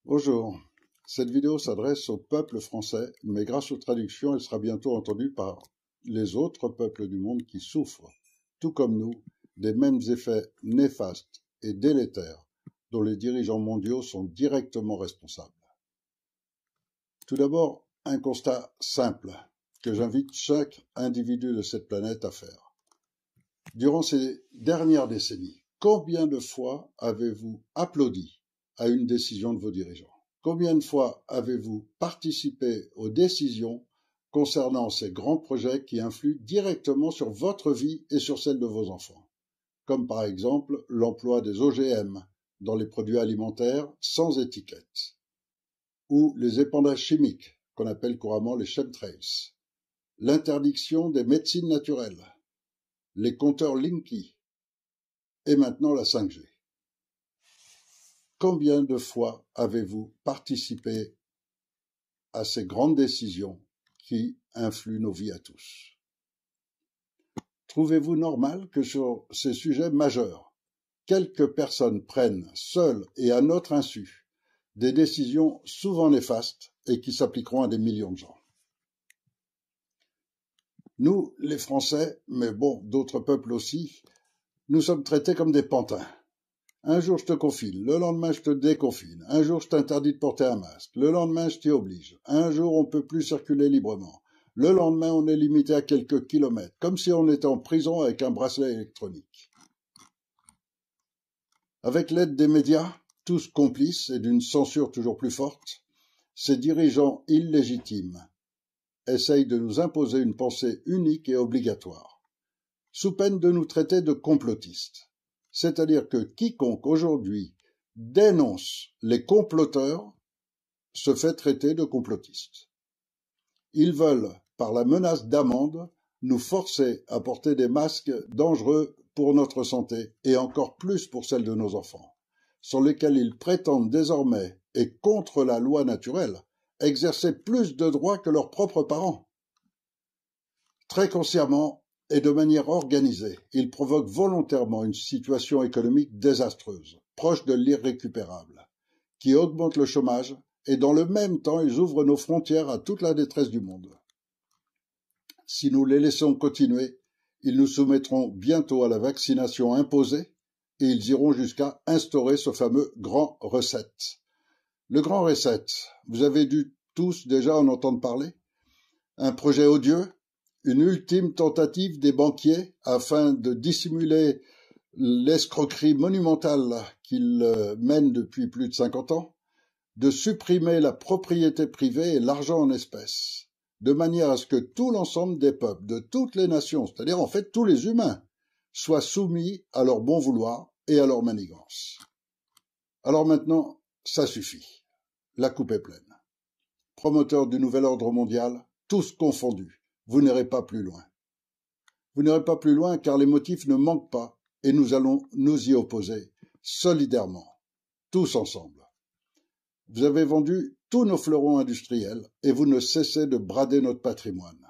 Bonjour, cette vidéo s'adresse au peuple français, mais grâce aux traductions, elle sera bientôt entendue par les autres peuples du monde qui souffrent, tout comme nous, des mêmes effets néfastes et délétères dont les dirigeants mondiaux sont directement responsables. Tout d'abord, un constat simple que j'invite chaque individu de cette planète à faire. Durant ces dernières décennies, combien de fois avez-vous applaudi à une décision de vos dirigeants? Combien de fois avez-vous participé aux décisions concernant ces grands projets qui influent directement sur votre vie et sur celle de vos enfants? Comme par exemple l'emploi des OGM dans les produits alimentaires sans étiquette, ou les épandages chimiques, qu'on appelle couramment les chemtrails, l'interdiction des médecines naturelles, les compteurs Linky, et maintenant la 5G. Combien de fois avez-vous participé à ces grandes décisions qui influent nos vies à tous? Trouvez-vous normal que sur ces sujets majeurs, quelques personnes prennent, seules et à notre insu, des décisions souvent néfastes et qui s'appliqueront à des millions de gens? Nous, les Français, mais bon, d'autres peuples aussi, nous sommes traités comme des pantins. Un jour, je te confine, le lendemain, je te déconfine. Un jour, je t'interdis de porter un masque. Le lendemain, je t'y oblige. Un jour, on ne peut plus circuler librement. Le lendemain, on est limité à quelques kilomètres, comme si on était en prison avec un bracelet électronique. Avec l'aide des médias, tous complices et d'une censure toujours plus forte, ces dirigeants illégitimes essayent de nous imposer une pensée unique et obligatoire, sous peine de nous traiter de complotistes. C'est-à-dire que quiconque aujourd'hui dénonce les comploteurs se fait traiter de complotiste. Ils veulent, par la menace d'amende, nous forcer à porter des masques dangereux pour notre santé et encore plus pour celle de nos enfants, sur lesquels ils prétendent désormais, et contre la loi naturelle, exercer plus de droits que leurs propres parents. Très consciemment, et de manière organisée, ils provoquent volontairement une situation économique désastreuse, proche de l'irrécupérable, qui augmente le chômage, et dans le même temps, ils ouvrent nos frontières à toute la détresse du monde. Si nous les laissons continuer, ils nous soumettront bientôt à la vaccination imposée, et ils iront jusqu'à instaurer ce fameux grand reset. Le grand reset, vous avez dû tous déjà en entendre parler? Un projet odieux, une ultime tentative des banquiers afin de dissimuler l'escroquerie monumentale qu'ils mènent depuis plus de 50 ans, de supprimer la propriété privée et l'argent en espèces, de manière à ce que tout l'ensemble des peuples, de toutes les nations, c'est-à-dire en fait tous les humains, soient soumis à leur bon vouloir et à leur manigance. Alors maintenant, ça suffit. La coupe est pleine. Promoteurs du nouvel ordre mondial, tous confondus, vous n'irez pas plus loin. Vous n'irez pas plus loin car les motifs ne manquent pas et nous allons nous y opposer, solidairement, tous ensemble. Vous avez vendu tous nos fleurons industriels et vous ne cessez de brader notre patrimoine.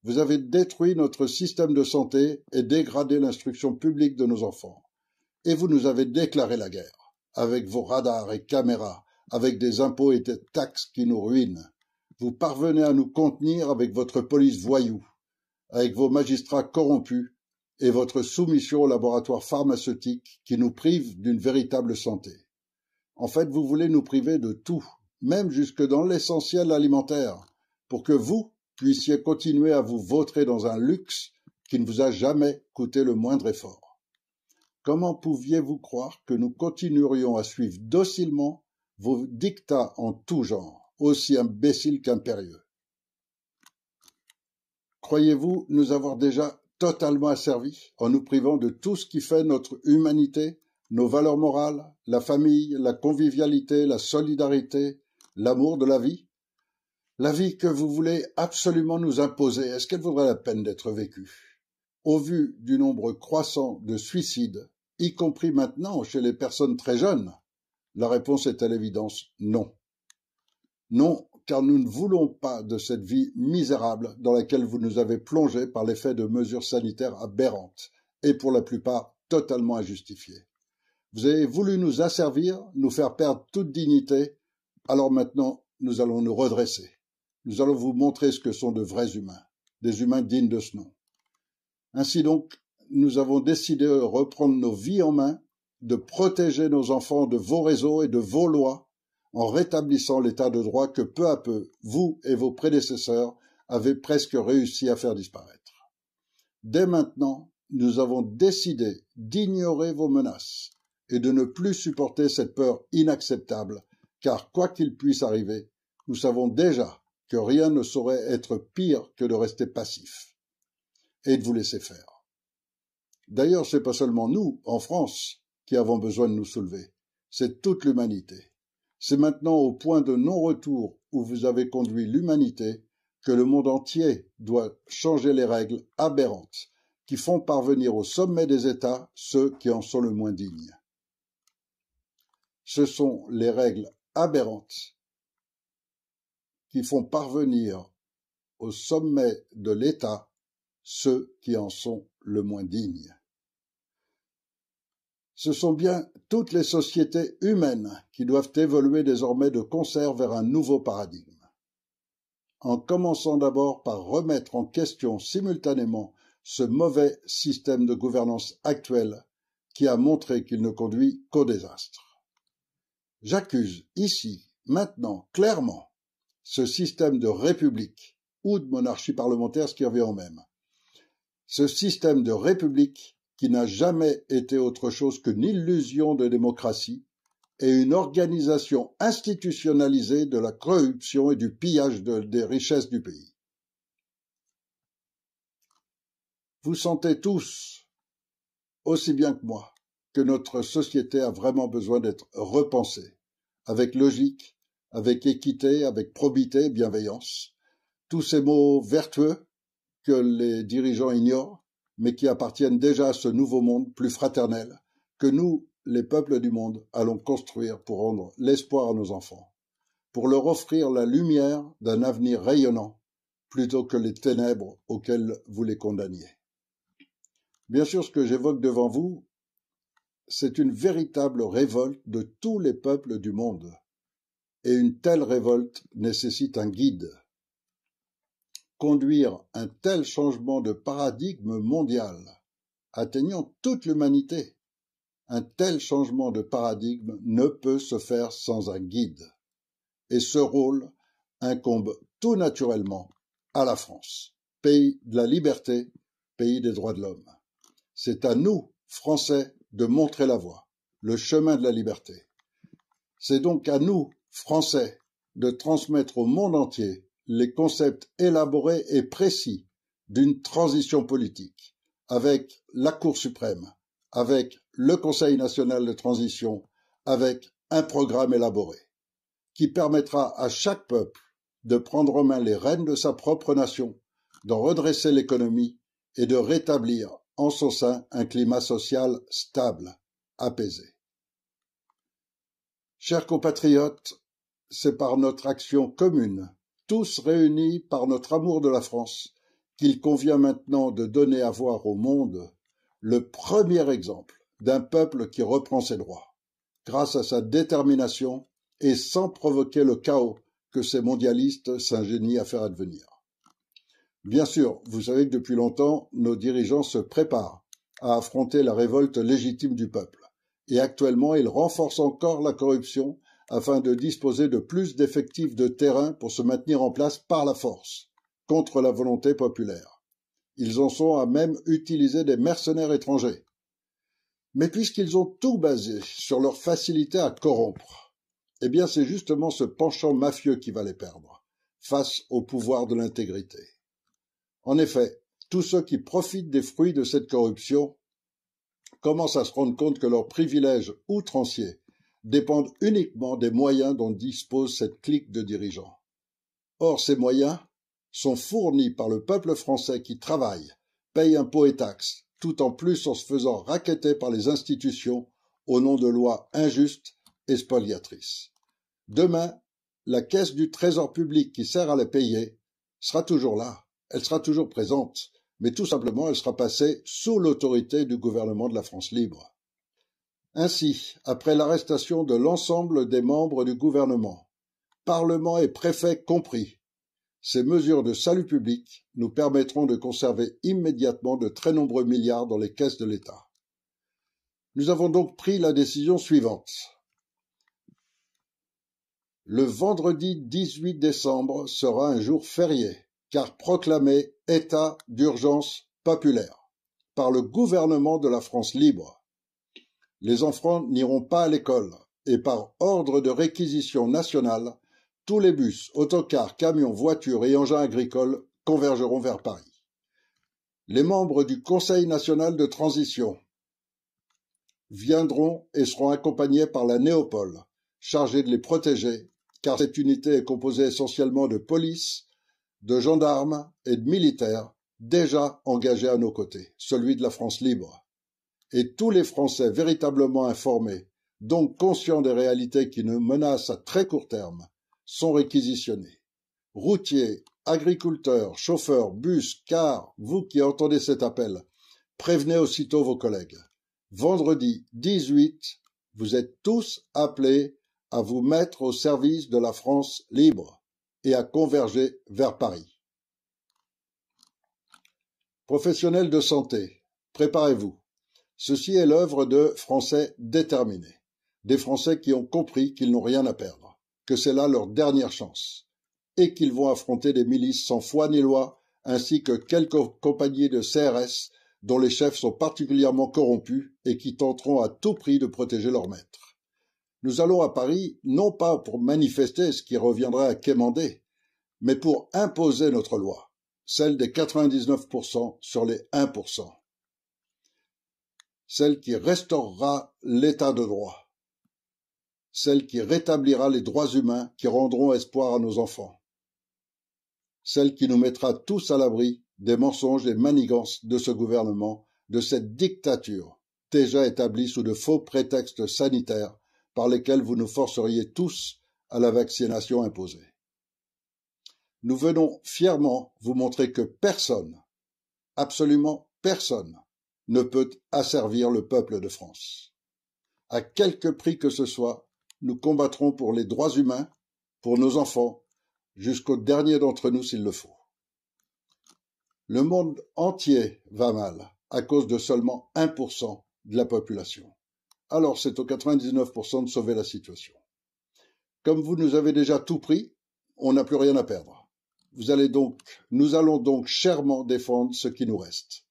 Vous avez détruit notre système de santé et dégradé l'instruction publique de nos enfants. Et vous nous avez déclaré la guerre, avec vos radars et caméras, avec des impôts et des taxes qui nous ruinent. Vous parvenez à nous contenir avec votre police voyou, avec vos magistrats corrompus et votre soumission aux laboratoires pharmaceutiques qui nous privent d'une véritable santé. En fait, vous voulez nous priver de tout, même jusque dans l'essentiel alimentaire, pour que vous puissiez continuer à vous vautrer dans un luxe qui ne vous a jamais coûté le moindre effort. Comment pouviez-vous croire que nous continuerions à suivre docilement vos dictats en tout genre, aussi imbéciles qu'impérieux? Croyez-vous nous avoir déjà totalement asservis en nous privant de tout ce qui fait notre humanité, nos valeurs morales, la famille, la convivialité, la solidarité, l'amour de la vie? La vie que vous voulez absolument nous imposer, est-ce qu'elle vaudrait la peine d'être vécue? Au vu du nombre croissant de suicides, y compris maintenant chez les personnes très jeunes, la réponse est à l'évidence non. Non, car nous ne voulons pas de cette vie misérable dans laquelle vous nous avez plongés par l'effet de mesures sanitaires aberrantes et pour la plupart totalement injustifiées. Vous avez voulu nous asservir, nous faire perdre toute dignité Alors maintenant, nous allons nous redresser. Nous allons vous montrer ce que sont de vrais humains, des humains dignes de ce nom. Ainsi donc, nous avons décidé de reprendre nos vies en main, de protéger nos enfants de vos réseaux et de vos lois, en rétablissant l'état de droit que peu à peu, vous et vos prédécesseurs avez presque réussi à faire disparaître. Dès maintenant, nous avons décidé d'ignorer vos menaces et de ne plus supporter cette peur inacceptable, car quoi qu'il puisse arriver, nous savons déjà que rien ne saurait être pire que de rester passif et de vous laisser faire. D'ailleurs, ce n'est pas seulement nous, en France, qui avons besoin de nous soulever, c'est toute l'humanité. C'est maintenant au point de non-retour où vous avez conduit l'humanité que le monde entier doit changer les règles aberrantes qui font parvenir au sommet des États ceux qui en sont le moins dignes. Ce sont les règles aberrantes qui font parvenir au sommet de l'État ceux qui en sont le moins dignes. Ce sont bien toutes les sociétés humaines qui doivent évoluer désormais de concert vers un nouveau paradigme. En commençant d'abord par remettre en question simultanément ce mauvais système de gouvernance actuel qui a montré qu'il ne conduit qu'au désastre. J'accuse ici, maintenant, clairement, ce système de république ou de monarchie parlementaire, ce qui revient au même. Ce système de république qui n'a jamais été autre chose qu'une illusion de démocratie et une organisation institutionnalisée de la corruption et du pillage des richesses du pays. Vous sentez tous, aussi bien que moi, que notre société a vraiment besoin d'être repensée, avec logique, avec équité, avec probité, bienveillance, tous ces mots vertueux que les dirigeants ignorent, mais qui appartiennent déjà à ce nouveau monde plus fraternel que nous, les peuples du monde, allons construire pour rendre l'espoir à nos enfants, pour leur offrir la lumière d'un avenir rayonnant, plutôt que les ténèbres auxquelles vous les condamniez. Bien sûr, ce que j'évoque devant vous, c'est une véritable révolte de tous les peuples du monde, et une telle révolte nécessite un guide. Conduire un tel changement de paradigme mondial, atteignant toute l'humanité, un tel changement de paradigme ne peut se faire sans un guide. Et ce rôle incombe tout naturellement à la France, pays de la liberté, pays des droits de l'homme. C'est à nous, Français, de montrer la voie, le chemin de la liberté. C'est donc à nous, Français, de transmettre au monde entier les concepts élaborés et précis d'une transition politique, avec la Cour suprême, avec le Conseil national de transition, avec un programme élaboré, qui permettra à chaque peuple de prendre en main les rênes de sa propre nation, d'en redresser l'économie et de rétablir en son sein un climat social stable, apaisé. Chers compatriotes, c'est par notre action commune, tous réunis par notre amour de la France, qu'il convient maintenant de donner à voir au monde le premier exemple d'un peuple qui reprend ses droits, grâce à sa détermination et sans provoquer le chaos que ces mondialistes s'ingénient à faire advenir. Bien sûr, vous savez que depuis longtemps, nos dirigeants se préparent à affronter la révolte légitime du peuple, et actuellement ils renforcent encore la corruption afin de disposer de plus d'effectifs de terrain pour se maintenir en place par la force, contre la volonté populaire. Ils en sont à même utiliser des mercenaires étrangers. Mais puisqu'ils ont tout basé sur leur facilité à corrompre, eh bien c'est justement ce penchant mafieux qui va les perdre, face au pouvoir de l'intégrité. En effet, tous ceux qui profitent des fruits de cette corruption commencent à se rendre compte que leurs privilèges outranciers dépendent uniquement des moyens dont dispose cette clique de dirigeants. Or, ces moyens sont fournis par le peuple français qui travaille, paye impôts et taxes, tout en plus en se faisant racketter par les institutions au nom de lois injustes et spoliatrices. Demain, la caisse du trésor public qui sert à les payer sera toujours là, elle sera toujours présente, mais tout simplement elle sera passée sous l'autorité du gouvernement de la France libre. Ainsi, après l'arrestation de l'ensemble des membres du gouvernement, Parlement et préfets compris. Ces mesures de salut public nous permettront de conserver immédiatement de très nombreux milliards dans les caisses de l'État. Nous avons donc pris la décision suivante. Le vendredi 18 décembre sera un jour férié, car proclamé état d'urgence populaire par le gouvernement de la France libre. Les enfants n'iront pas à l'école et par ordre de réquisition nationale, tous les bus, autocars, camions, voitures et engins agricoles convergeront vers Paris. Les membres du Conseil national de transition viendront et seront accompagnés par la Néopole, chargée de les protéger, car cette unité est composée essentiellement de police, de gendarmes et de militaires déjà engagés à nos côtés, celui de la France libre. Et tous les Français véritablement informés, donc conscients des réalités qui nous menacent à très court terme, sont réquisitionnés. Routiers, agriculteurs, chauffeurs, bus, cars, vous qui entendez cet appel, prévenez aussitôt vos collègues. Vendredi 18, vous êtes tous appelés à vous mettre au service de la France libre et à converger vers Paris. Professionnels de santé, préparez-vous. Ceci est l'œuvre de Français déterminés, des Français qui ont compris qu'ils n'ont rien à perdre, que c'est là leur dernière chance, et qu'ils vont affronter des milices sans foi ni loi, ainsi que quelques compagnies de CRS dont les chefs sont particulièrement corrompus et qui tenteront à tout prix de protéger leurs maîtres. Nous allons à Paris, non pas pour manifester ce qui reviendrait à quémander, mais pour imposer notre loi, celle des 99% sur les 1%, celle qui restaurera l'état de droit, celle qui rétablira les droits humains qui rendront espoir à nos enfants, celle qui nous mettra tous à l'abri des mensonges et manigances de ce gouvernement, de cette dictature déjà établie sous de faux prétextes sanitaires par lesquels vous nous forceriez tous à la vaccination imposée. Nous venons fièrement vous montrer que personne, absolument personne, ne peut asservir le peuple de France. À quelque prix que ce soit, nous combattrons pour les droits humains, pour nos enfants, jusqu'au dernier d'entre nous s'il le faut. Le monde entier va mal à cause de seulement 1% de la population. Alors c'est aux 99% de sauver la situation. Comme vous nous avez déjà tout pris, on n'a plus rien à perdre. Nous allons donc chèrement défendre ce qui nous reste.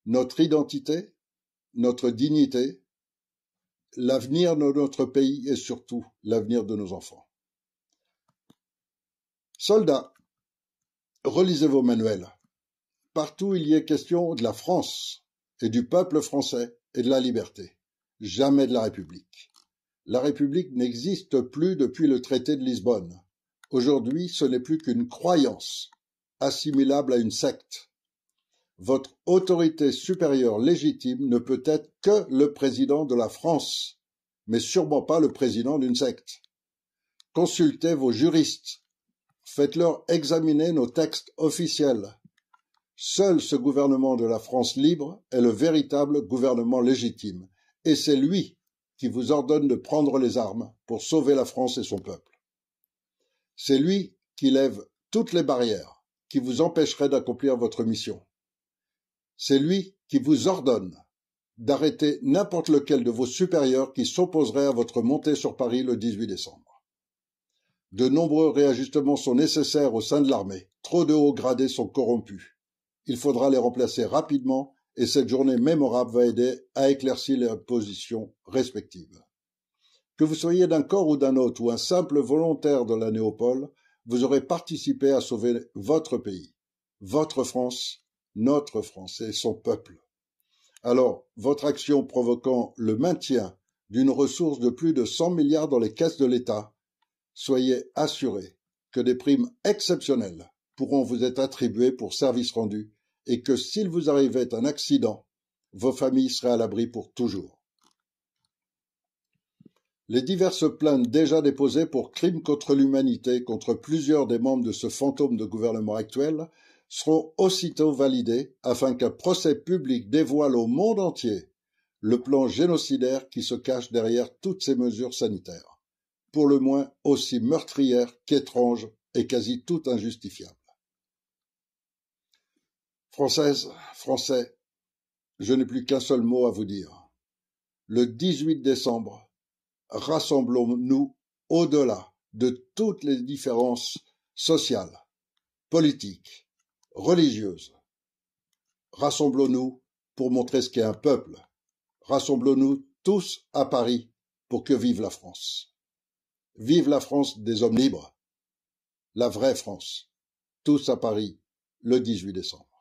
Notre identité, notre dignité, l'avenir de notre pays et surtout l'avenir de nos enfants. Soldats, relisez vos manuels. Partout il y est question de la France et du peuple français et de la liberté, jamais de la République. La République n'existe plus depuis le traité de Lisbonne. Aujourd'hui, ce n'est plus qu'une croyance, assimilable à une secte. Votre autorité supérieure légitime ne peut être que le président de la France, mais sûrement pas le président d'une secte. Consultez vos juristes, faites-leur examiner nos textes officiels. Seul ce gouvernement de la France libre est le véritable gouvernement légitime, et c'est lui qui vous ordonne de prendre les armes pour sauver la France et son peuple. C'est lui qui lève toutes les barrières qui vous empêcheraient d'accomplir votre mission. C'est lui qui vous ordonne d'arrêter n'importe lequel de vos supérieurs qui s'opposerait à votre montée sur Paris le 18 décembre. De nombreux réajustements sont nécessaires au sein de l'armée. Trop de hauts gradés sont corrompus. Il faudra les remplacer rapidement et cette journée mémorable va aider à éclaircir les positions respectives. Que vous soyez d'un corps ou d'un autre ou un simple volontaire de la Néopole, vous aurez participé à sauver votre pays, votre France, notre France et son peuple. Alors, votre action provoquant le maintien d'une ressource de plus de 100 milliards dans les caisses de l'État, soyez assurés que des primes exceptionnelles pourront vous être attribuées pour service rendu et que s'il vous arrivait un accident, vos familles seraient à l'abri pour toujours. Les diverses plaintes déjà déposées pour crimes contre l'humanité contre plusieurs des membres de ce fantôme de gouvernement actuel seront aussitôt validées afin qu'un procès public dévoile au monde entier le plan génocidaire qui se cache derrière toutes ces mesures sanitaires. pour le moins aussi meurtrière qu'étrange et quasi tout injustifiable. Françaises, Français, je n'ai plus qu'un seul mot à vous dire. Le 18 décembre, rassemblons-nous au-delà de toutes les différences sociales, politiques, religieuses. Rassemblons-nous pour montrer ce qu'est un peuple. Rassemblons-nous tous à Paris pour que vive la France. Vive la France des hommes libres, la vraie France. Tous à Paris, le 18 décembre.